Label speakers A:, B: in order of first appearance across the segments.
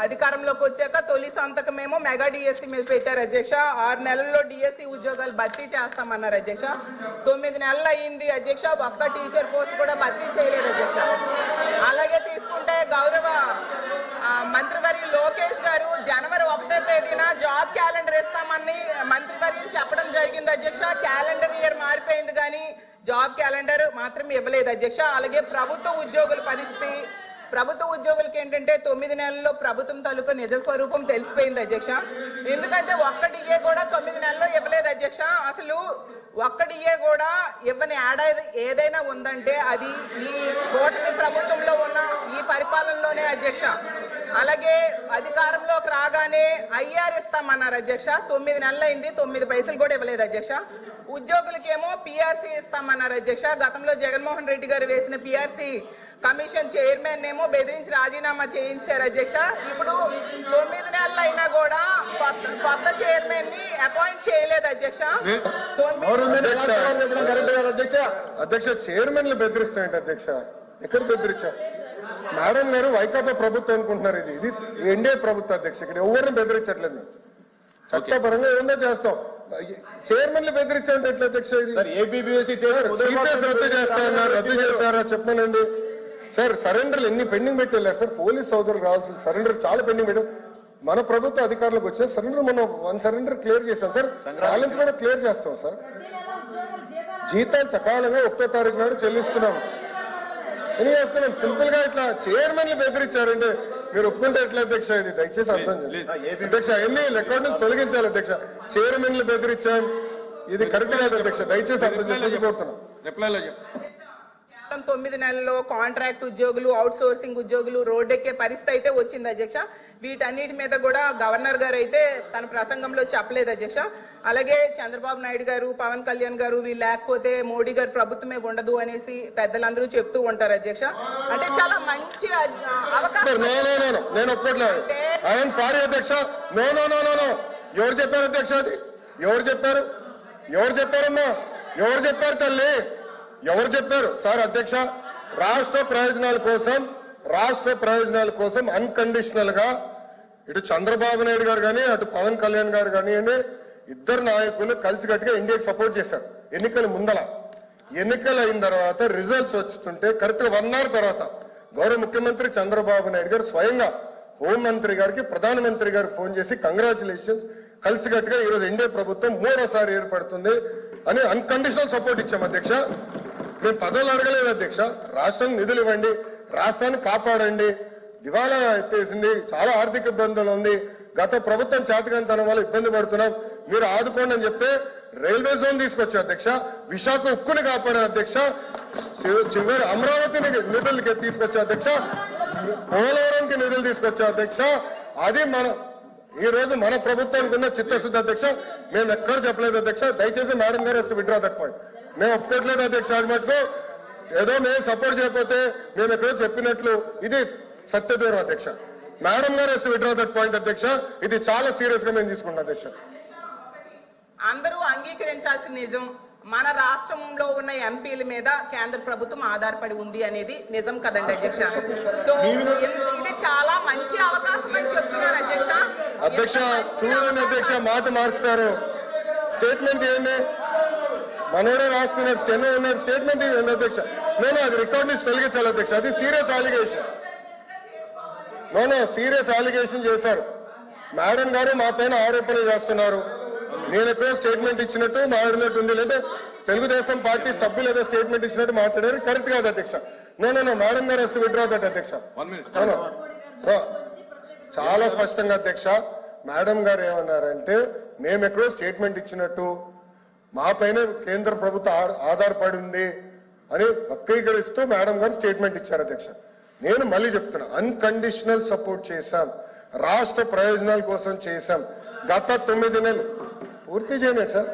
A: అధికారంలోకి వచ్చాక తొలి సంతకమేమో మెగా డిఎస్సి మీద పెట్టారు అధ్యక్ష. 6 నెలల్లో డిఎస్సి ఉద్యోగాలు భర్తీ చేస్తామన్నారు అధ్యక్ష. 9 నెలలు అయింది అధ్యక్ష, ఒక్క టీచర్ పోస్ట్ కూడా భర్తీ చేయలేదు అధ్యక్ష. అలాగే తీసుకుంటే గౌరవ మంత్రివర్య లోకేష్ గారు జనవరి 1వ తేదీన జాబ్ క్యాలెండర్ ఇస్తామని మంత్రివర్యం చెప్పడం జరిగింది అధ్యక్ష. క్యాలెండర్ ఇయర్ మారిపోయింది కానీ జాబ్ క్యాలెండర్ మాత్రం ఇవ్వలేదు అధ్యక్ష. అలాగే ప్రభుత్వ ఉద్యోగుల పరిస్థితి, ప్రభుత్వ ఉద్యోగులకి ఏంటంటే 9 నెలల్లో ప్రభుత్వం తాలూకు నిజ స్వరూపం తెలిసిపోయింది అధ్యక్ష. ఎందుకంటే ఒక్క డిఏ కూడా 9 నెలల్లో ఇవ్వలేదు అధ్యక్ష. అసలు ఒక్క డిఏ కూడా ఇవ్వని ఏడాది ఏదైనా ఉందంటే అది ఈ కూటమి ప్రభుత్వంలో ఉన్న ఈ పరిపాలనలోనే అధ్యక్ష. అలాగే అధికారంలోకి రాగానే ఐఆర్ ఇస్తామన్నారు అధ్యక్ష. 9 నెలలు అయింది, 9 పైసలు కూడా ఇవ్వలేదు అధ్యక్ష. ఉద్యోగులకేమో పిఆర్సీ ఇస్తామన్నారు అధ్యక్ష. గతంలో జగన్మోహన్ రెడ్డి గారు వేసిన పిఆర్సీ కమిషన్ చైర్మన్ ఏమో బెదిరించి రాజీనామా చేయించారు అధ్యక్ష. ఇప్పుడు 9 నెలలు అయినా కూడా కొత్త చైర్మన్ ని అపాయింట్ చేయలేదు అధ్యక్ష.
B: అధ్యక్ష చైర్మన్లు బెదిరిస్తాయంట అధ్యక్ష. ఎక్కడ బెదిరించా? మేడం గారు వైకాపా ప్రభుత్వం అనుకుంటున్నారు. ఇది ఎన్డీఏ ప్రభుత్వం అధ్యక్ష. ఇక్కడ ఎవరిని బెదిరించట్లేదు. చట్టపరంగా ఏమన్నా చేస్తాం. చైర్మన్లు బెదిరించాలంటే ఎట్లా అధ్యక్ష? ఇది సిపిఎస్ రద్దు చేస్తారన్నారు, రద్దు చేస్తారా చెప్పనండి సార్. సరెండర్లు ఎన్ని పెండింగ్ పెట్టి వెళ్ళారు సార్. పోలీస్ సోదరులు రావాల్సిన సరెండర్ చాలా పెండింగ్ పెట్టాం. మన ప్రభుత్వ అధికారులకు వచ్చిన సరెండర్ మనం 1 సరెండర్ క్లియర్ చేస్తాం సార్. బ్యాలెన్స్ కూడా క్లియర్ చేస్తాం సార్. జీతాలు సకాలంగా 1వ తారీఖు నాడు చెల్లిస్తున్నాం. ఎన్ని చేస్తున్నాం. సింపుల్ గా ఇట్లా చైర్మన్లు బెదిరించారంటే మీరు ఒప్పుకుంటే ఎట్లా అధ్యక్ష? ఇది దయచేసి అర్థం చేయండి అధ్యక్ష. ఎన్ని రికార్డు నుంచి తొలగించాలి అధ్యక్ష. చైర్మన్లు బెదిరించాం, ఇది కరెక్ట్ కాదు అధ్యక్ష. దయచేసి అర్థం చేసి కోరుతున్నాం.
A: 9 నెలల్లో కాంట్రాక్ట్ ఉద్యోగులు, అవుట్ సోర్సింగ్ ఉద్యోగులు రోడ్డెక్కే పరిస్థితి అయితే వచ్చింది అధ్యక్ష. వీటన్నిటి మీద కూడా గవర్నర్ గారు అయితే తన ప్రసంగంలో చెప్పలేదు అధ్యక్ష. అలాగే చంద్రబాబు నాయుడు గారు, పవన్ కళ్యాణ్ గారు వీళ్ళు లేకపోతే మోడీ గారు ప్రభుత్వమే ఉండదు అనేసి పెద్దలందరూ చెప్తూ ఉంటారు అధ్యక్ష. అంటే చాలా మంచి అవకాశం.
B: నేను ఒప్పుకోవట్లేదు. ఐఎమ్ సారీ అధ్యక్ష. No no no no no. ఎవరు చెప్పారు అధ్యక్ష? అది ఎవరు చెప్పారు? ఎవరు చెప్పారమ్మా? ఎవరు చెప్పారు తల్లి? ఎవరు చెప్పారు సార్? అధ్యక్ష రాష్ట్ర ప్రయోజనాల కోసం అన్కండిషనల్ గా ఇటు చంద్రబాబు నాయుడు గారు కానీ అటు పవన్ కళ్యాణ్ గారు కానివ్వండి, ఇద్దరు నాయకులు కలిసికట్టుగా ఇండియాకి సపోర్ట్ చేశారు. ఎన్నికల ముందల, ఎన్నికలు అయిన తర్వాత రిజల్ట్స్ వస్తుంటే కరెక్ట్ గా 1 అవర్ తర్వాత గౌరవ ముఖ్యమంత్రి చంద్రబాబు నాయుడు గారు స్వయంగా హోంమంత్రి గారికి, ప్రధానమంత్రి గారికి ఫోన్ చేసి కంగ్రాచులేషన్స్, కలిసికట్టుగా ఈరోజు ఎన్డీఏ ప్రభుత్వం 3వసారి ఏర్పడుతుంది అని అన్కండిషనల్ సపోర్ట్ ఇచ్చాం అధ్యక్ష. మేము పదవులు అడగలేదు అధ్యక్ష. రాష్ట్రానికి నిధులు ఇవ్వండి, రాష్ట్రాన్ని కాపాడండి, దివాలా ఎత్తేసింది, చాలా ఆర్థిక ఇబ్బందులు ఉంది, గత ప్రభుత్వం చేతకంతనం వల్ల ఇబ్బంది పడుతున్నాం, మీరు ఆదుకోండి అని చెప్తే రైల్వే జోన్ తీసుకొచ్చా అధ్యక్ష. విశాఖ ఉక్కుని కాపాడే అధ్యక్ష. చివరి అమరావతిని నిధులకి తీసుకొచ్చా అధ్యక్ష. పోలవరంకి నిధులు తీసుకొచ్చా అధ్యక్ష. అది ఈ రోజు మన ప్రభుత్వానికి ఉన్న చిత్తశుద్ధి అధ్యక్ష. మేము ఎక్కడ చెప్పలేదు అధ్యక్ష. దయచేసి మేడం గారు ఎస్ విత్డ్రా దట్ పాయింట్. మేము ఒప్పుకోవట్లేదు అధ్యక్ష. అది మటుకు ఏదో మేము సపోర్ట్ చేయకపోతే మేము ఎక్కడో చెప్పినట్లు ఇది సత్యదూరం అధ్యక్ష. మేడం గారు ఎస్ విత్డ్రా దట్ పాయింట్ అధ్యక్ష. ఇది చాలా సీరియస్ గా మేము తీసుకుంటాం అధ్యక్ష.
A: అందరూ అంగీకరించాల్సిన నిజం, మన రాష్ట్రంలో ఉన్న ఎంపీల మీద కేంద్ర ప్రభుత్వం ఆధారపడి ఉంది అనేది నిజం కదండి అధ్యక్ష. సో ఇది చాలా మంచి అవకాశం అని చెప్తున్నారు అధ్యక్ష.
B: అధ్యక్ష చూడండి అధ్యక్ష, మాట మార్చుతారు. స్టేట్మెంట్ ఏంటి? మనోడే రాస్తున్నారు, స్టెనో ఉన్నారు. స్టేట్మెంట్ ఏంటి అధ్యక్ష? నేను అది రికార్డ్ నుంచి తొలగించాలి అధ్యక్ష. అది సీరియస్ అలిగేషన్. సీరియస్ అలిగేషన్ చేశారు. మేడం గారు మా పైన ఆరోపణలు చేస్తున్నారు. నేను ఎక్కడో స్టేట్మెంట్ ఇచ్చినట్టు మాట్లాడినట్టు ఉంది, లేదా తెలుగుదేశం పార్టీ సభ్యులు ఏదో స్టేట్మెంట్ ఇచ్చినట్టు మాట్లాడారు. కరెక్ట్ కాదు అధ్యక్ష. నో మేడం గారు వస్తే విత్డ్రా దట్ అధ్యక్ష. చాలా స్పష్టంగా అధ్యక్ష మేడం గారు ఏమన్నారంటే మేము ఎక్కడో స్టేట్మెంట్ ఇచ్చినట్టు, మా పైన కేంద్ర ప్రభుత్వం ఆధారపడి ఉంది అని వక్రీకరిస్తూ మేడం గారు స్టేట్మెంట్ ఇచ్చారు అధ్యక్ష. నేను మళ్ళీ చెప్తున్నా, అన్కండిషనల్ సపోర్ట్ చేశాం, రాష్ట్ర ప్రయోజనాల కోసం చేశాం. గత 9 నెలలు పూర్తి చేయలేదు సార్.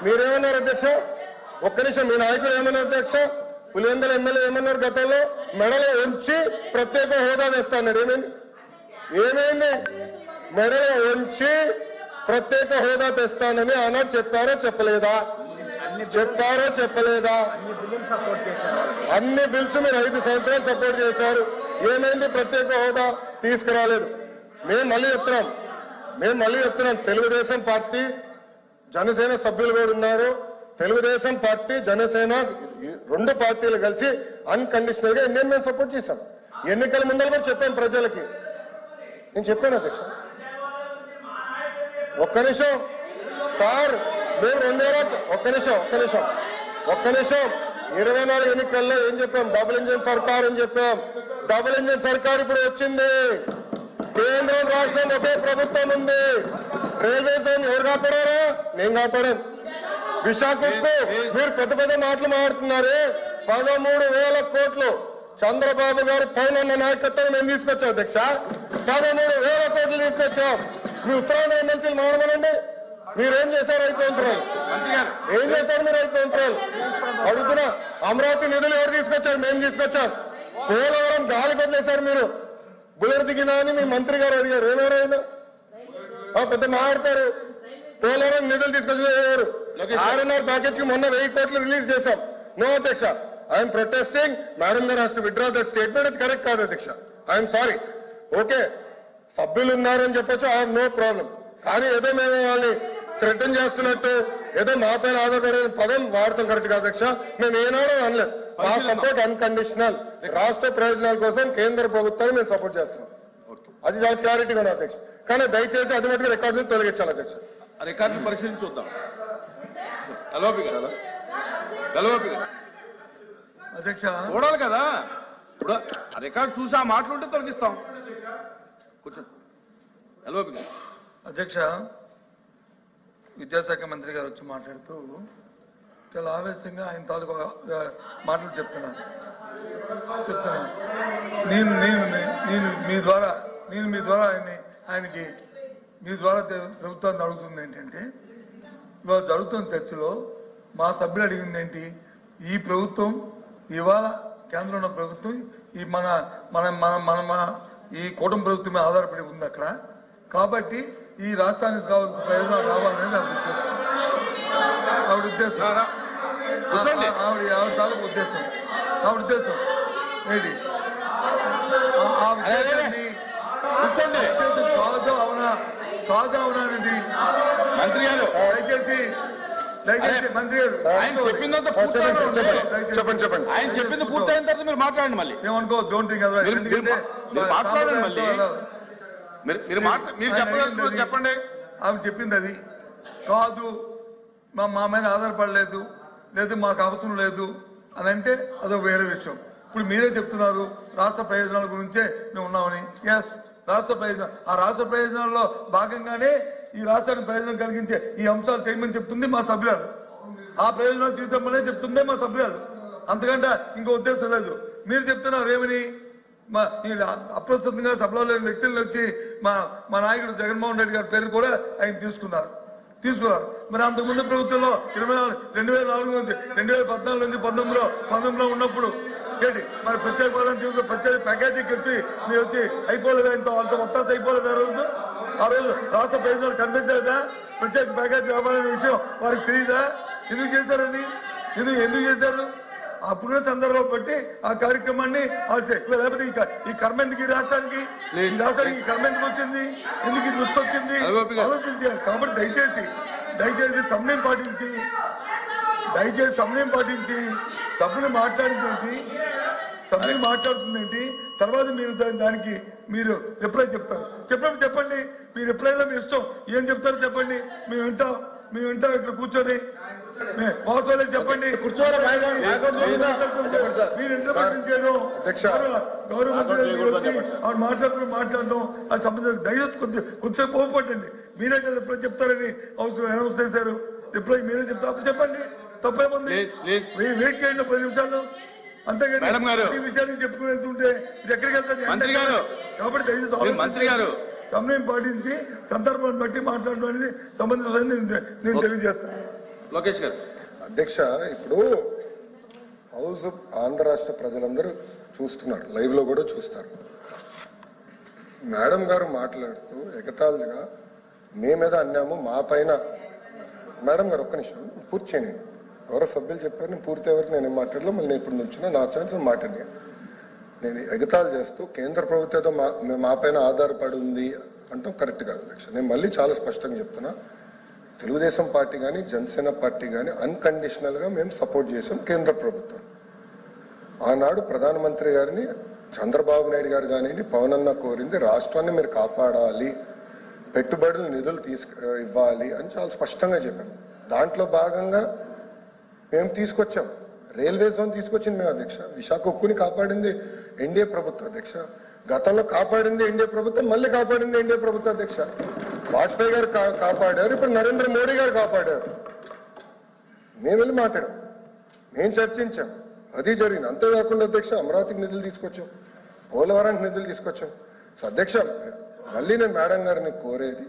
B: మీరేమన్నారు అధ్యక్ష? ఒక్క నిమిషం. మీ నాయకులు ఏమన్నారు అధ్యక్ష? పులివెందుల ఎమ్మెల్యే ఏమన్నారు? గతంలో మెడలో ఉంచి ప్రత్యేక హోదా తెస్తాన్నారు. ఏమైంది? మెడలో ఉంచి ప్రత్యేక హోదా తెస్తానని ఆనాడు చెప్పారో చెప్పలేదా? అన్ని బిల్స్ మీరు 5 సంవత్సరాలు సపోర్ట్ చేశారు. ఏమైంది? ప్రత్యేక హోదా తీసుకురాలేదు. మేము మళ్ళీ చెప్తున్నాం తెలుగుదేశం పార్టీ జనసేన సభ్యులు కూడా ఉన్నారు. తెలుగుదేశం పార్టీ జనసేన రెండు పార్టీలు కలిసి అన్కండిషనల్ గా ఇండియన్ మేము సపోర్ట్ చేశాం. ఎన్నికల ముందర కూడా చెప్పాం ప్రజలకి. నేను చెప్పాను అధ్యక్ష. ఒక్క నిమిషం సార్, మేము ఒక్క నిమిషం 24 ఎన్నికల్లో ఏం చెప్పాం? డబుల్ ఇంజిన్ సర్కార్ అని చెప్పాం. డబుల్ ఇంజిన్ సర్కార్ ఇప్పుడు వచ్చింది. కేంద్రం రాష్ట్రం ఒకే ప్రభుత్వం ఉంది. రైల్వే జోన్ ఎవరు కాపాడారా? నేను కాపాడాను. విశాఖకు మీరు పెద్ద మాటలు మాట్లాడుతున్నారు. 13,000 కోట్లు చంద్రబాబు గారు పైన నాయకత్వం మేము తీసుకొచ్చాం అధ్యక్ష. 13,000 కోట్లు తీసుకొచ్చాం. మీ ఉత్తరాంధ్ర ఎమ్మెల్సీలు మాట్లాడండి. మీరేం చేశారు 5 సంవత్సరాలు? ఏం చేశారు మీరు 5 సంవత్సరాలు? అడుగుతున్నా. అమరావతి నిధులు ఎవరు తీసుకొచ్చారు? మేము తీసుకొచ్చాం. పోలవరం గాలికి వదిలేశారు మీరు. బుల్లెట్ దిగినా అని మీ మంత్రి గారు అడిగారు. ఏమెవరైనా పెద్ద మాట్లాడతారు. పోలవరం నిధులు తీసుకొచ్చారు. 6.5 ప్యాకేజ్ కి మొన్న 1000 కోట్లు రిలీజ్ చేశాం. నో అధ్యక్ష, ఐఎమ్ ప్రొటెస్టింగ్. మేడం గారు has to withdraw that statement. అది కరెక్ట్ కాదు అధ్యక్ష. I'm sorry. ఓకే, సభ్యులు ఉన్నారని చెప్పొచ్చు, ఐ హావ్ నో ప్రాబ్లం. కానీ ఏదో మేము వాళ్ళని థ్రెటన్ చేస్తున్నట్టు ఏదో మా పైన ఆధారపడే పదం వాడతాం కరెక్ట్ కాదు అధ్యక్ష. మేము ఏనాడో అనలేదు. మా సపోర్ట్ అన్కండిషనల్. రాష్ట్ర ప్రయోజనాల కోసం కేంద్ర ప్రభుత్వాన్ని మేము సపోర్ట్ చేస్తున్నాం. అది చాలా క్లారిటీగా ఉంది అధ్యక్ష. కానీ దయచేసి అది మటుకు రికార్డు తొలగించాలి అధ్యక్ష.
C: రికార్డు పరిశీలించి చూద్దాం.
D: అధ్యక్ష
C: చూడాలి కదా. ఇప్పుడు ఆ రికార్డు చూసి ఆ మాటలుంటే తొలగిస్తాం. కూర్చోండి.
D: అధ్యక్ష, విద్యాశాఖ మంత్రి గారు వచ్చి మాట్లాడుతూ చాలా ఆవేశంగా ఆయన తాలూకు మాటలు చెప్తున్నారు. నేను మీ ద్వారా మీ ద్వారా ప్రభుత్వాన్ని అడుగుతుంది ఏంటంటే, ఇవాళ జరుగుతున్న చర్చలో మా సభ్యులు అడిగింది ఏంటి? ఈ ప్రభుత్వం ఇవాళ కేంద్రంలో ఉన్న ప్రభుత్వం ఈ మన మన మన మన ఈ కూటమి ప్రభుత్వం మీద ఆధారపడి ఉంది అక్కడ. కాబట్టి ఈ రాష్ట్రానికి కావాల్సిన ప్రయోజనాలు రావాలనేది ఆవిడ ఉద్దేశం. ఆవిడ తాలూకు ఉద్దేశం. ఆవిడ ఉద్దేశం ఏంటి? ఆ ఉద్దేశాన్ని కాదు అవునా అనేది
C: మంత్రి గారు
D: దయచేసి మంత్రి గారు
C: ఆయన చెప్పిందంతా
B: చెప్పండి.
C: ఆయన చెప్పింది పూర్తయిన తర్వాత మీరు మాట్లాడండి. మళ్ళీ
D: ఏమనుకో, డోంట్ థింక్ అదర్. ఎందుకంటే
C: మాట్లాడండి. మళ్ళీ మీరు చెప్పండి.
D: ఆమె చెప్పింది అది కాదు, మా మీద ఆధారపడలేదు, లేదు మాకు అవసరం లేదు అని అంటే అదొక వేరే విషయం. ఇప్పుడు మీరే చెప్తున్నారు రాష్ట్ర ప్రయోజనాల గురించే మేము ఉన్నామని. ఎస్, రాష్ట్ర ప్రయోజనం. ఆ రాష్ట్ర ప్రయోజనాల్లో భాగంగానే ఈ రాష్ట్రానికి ప్రయోజనం కలిగించే ఈ అంశాలు చేయమని చెప్తుంది మా సభ్యురాలు. ఆ ప్రయోజనాలు తీసుకోమనే చెప్తుందే మా సభ్యురాలు. అంతకంటే ఇంకో ఉద్దేశం లేదు. మీరు చెప్తున్నారు ఏమని? అప్రస్తుతంగా సభలో లేని వ్యక్తులను వచ్చి మా నాయకుడు జగన్మోహన్ రెడ్డి గారి పేరు కూడా ఆయన తీసుకున్నారు. మరి అంతకుముందు ప్రభుత్వంలో 2004 నుంచి 2014 నుంచి 19లో ఉన్నప్పుడు ఏంటి మరి ప్రత్యేక పాలన తీసుకుని ప్రత్యేక ప్యాకేజీకి వచ్చి మీరు వచ్చి అయిపోలేదు, అంత మొత్తం అయిపోలేదు. ఆ రోజు రాష్ట్ర ప్రయోజనాలు కనిపించలేదా? ప్రత్యేక ప్యాకేజీ కావాలనే విషయం వారికి తెలియదా? ఎందుకు చేశారని? ఎందుకు చేశారు? అప్పుడున్న సందర్భం బట్టి ఆ కార్యక్రమాన్ని లేకపోతే ఈ కర్మ ఎందుకు ఈ రాష్ట్రానికి కర్మ ఎందుకు వచ్చింది? ఎందుకు ఇది దృష్టి వచ్చింది? ఆలోచించాలి. కాబట్టి దయచేసి సమయం పాటించి సభ్యులు మాట్లాడుతుందేంటి? తర్వాత మీరు దానికి మీరు రిప్లై చెప్పండి. మీ రిప్లైలో మీ ఇష్టం ఏం చెప్తారో చెప్పండి. మేము వింటాం ఇక్కడ కూర్చొని. వాస్తవాలు చెప్పండి. మీరు ఇంటర్ప్రిటేషన్ చేయడం, గౌరవ మంత్రి ఆవిడ మాట్లాడడం అది సంబంధించిన దయచేసి కొంచెం కోపపట్టండి. మీరే కదా రిప్లై చెప్తారని అనౌన్స్ చేశారు. రిప్లై మీరే చెప్తారు, చెప్పండి. తప్పేముంది? వెయిట్ చేయండి 10 నిమిషాలు. అంతేగాని ఈ విషయాన్ని చెప్పుకునేస్తుంటే ఇది ఎక్కడికి వెళ్తుంది? కాబట్టి దయచేసి
C: మంత్రి గారు
D: సమయం పాటించి సందర్భాన్ని బట్టి మాట్లాడడం అనేది సంబంధించిన నేను తెలియజేస్తాను.
C: లోకేష్ గారు.
B: అధ్యక్ష, ఇప్పుడు హౌస్ ఆంధ్ర రాష్ట్ర ప్రజలందరూ చూస్తున్నారు, లైవ్ లో కూడా చూస్తారు. మేడం గారు మాట్లాడుతూ ఎగతాళిగా మేమేదో అన్నాము మా పైన. మేడం గారు ఒక్క నిమిషం పూర్తి చేయండి. ఎవరో సభ్యులు చెప్పారు, నేను పూర్తి ఎవరికి నేనేం మాట్లాడలేదు. మళ్ళీ నేను ఇప్పుడు నుంచున్నా, నా ఛాన్స్ మాట్లాడి నేను ఎగతాళి చేస్తూ కేంద్ర ప్రభుత్వంతో మా పైన ఆధారపడి ఉంది అంటాం కరెక్ట్ కాదు అధ్యక్ష. నేను మళ్ళీ చాలా స్పష్టంగా చెప్తున్నా, తెలుగుదేశం పార్టీ కానీ జనసేన పార్టీ కానీ అన్కండిషనల్ గా మేము సపోర్ట్ చేసాం కేంద్ర ప్రభుత్వం. ఆనాడు ప్రధానమంత్రి గారిని చంద్రబాబు నాయుడు గారు కానివ్వండి, పవన్ అన్న కోరింది రాష్ట్రాన్ని మీరు కాపాడాలి, పెట్టుబడులు నిధులు ఇవ్వాలి అని చాలా స్పష్టంగా చెప్పాం. దాంట్లో భాగంగా మేము తీసుకొచ్చాం, రైల్వే జోన్ తీసుకొచ్చింది మేము అధ్యక్ష. విశాఖ ఉక్కుని కాపాడింది ఎన్డీఏ ప్రభుత్వం అధ్యక్ష. గతంలో కాపాడింది ఎన్డీఏ ప్రభుత్వం, మళ్ళీ కాపాడింది ఎన్డీఏ ప్రభుత్వం అధ్యక్ష. వాజ్పేయి గారు కాపాడారు, ఇప్పుడు నరేంద్ర మోడీ గారు కాపాడారు. మేము వెళ్ళి మాట్లాడాం, మేము చర్చించాం, అది జరిగింది. అంతేకాకుండా అధ్యక్ష అమరావతికి నిధులు తీసుకొచ్చాం, పోలవరానికి నిధులు తీసుకొచ్చాం. సో అధ్యక్ష మళ్ళీ నేను మేడం గారిని కోరేది,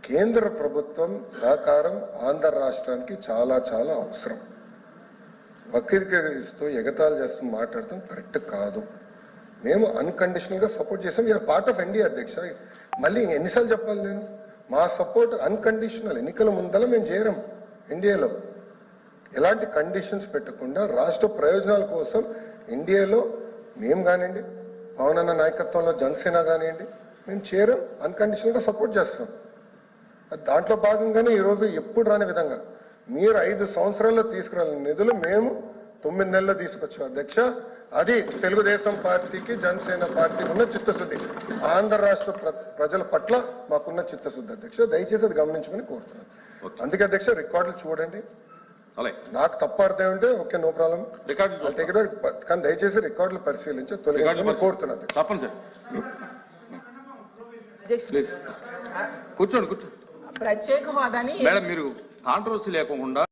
B: కేంద్ర ప్రభుత్వం సహకారం ఆంధ్ర రాష్ట్రానికి చాలా చాలా అవసరం. వక్రీకరిస్తూ ఎగతాళి చేస్తూ మాట్లాడటం కరెక్ట్ కాదు. మేము అన్కండిషనల్ గా సపోర్ట్ చేసాం. యూఆర్ పార్ట్ ఆఫ్ ఎన్డీఏ అధ్యక్ష. మళ్ళీ ఎన్నిసార్లు చెప్పాలి నేను? మా సపోర్ట్ అన్కండిషనల్. ఎన్నికల ముందల మేము చేరం ఎన్డీఏలో. ఎలాంటి కండిషన్స్ పెట్టకుండా రాష్ట్ర ప్రయోజనాల కోసం ఎన్డీఏలో మేము కానివ్వండి, పవన్ అన్న నాయకత్వంలో జనసేన కానివ్వండి, మేము చేరం, అన్కండిషనల్ గా సపోర్ట్ చేస్తున్నాం. దాంట్లో భాగంగానే ఈరోజు ఎప్పుడు రాని విధంగా మీరు 5 సంవత్సరాల్లో తీసుకురాలని నిధులు మేము 9 నెలల్లో తీసుకొచ్చాం అధ్యక్ష. అది తెలుగుదేశం పార్టీకి జనసేన పార్టీకి ఉన్న చిత్తశుద్ధి, ఆంధ్ర రాష్ట్ర ప్రజల పట్ల మాకున్న చిత్తశుద్ధి అధ్యక్ష. దయచేసి అది గమనించమని కోరుతున్నాను. అందుకే అధ్యక్ష రికార్డులు చూడండి, నాకు తప్ప అర్థం ఉంటే ఓకే, నో ప్రాబ్లం, కానీ దయచేసి రికార్డులు పరిశీలించి తొలగించమని కోరుతున్నాను.
C: కూర్చోండి కూర్చోండి
A: ప్రత్యేక హోదాని
C: మేడం, మీరు కాంట్రవర్సీ లేకుండా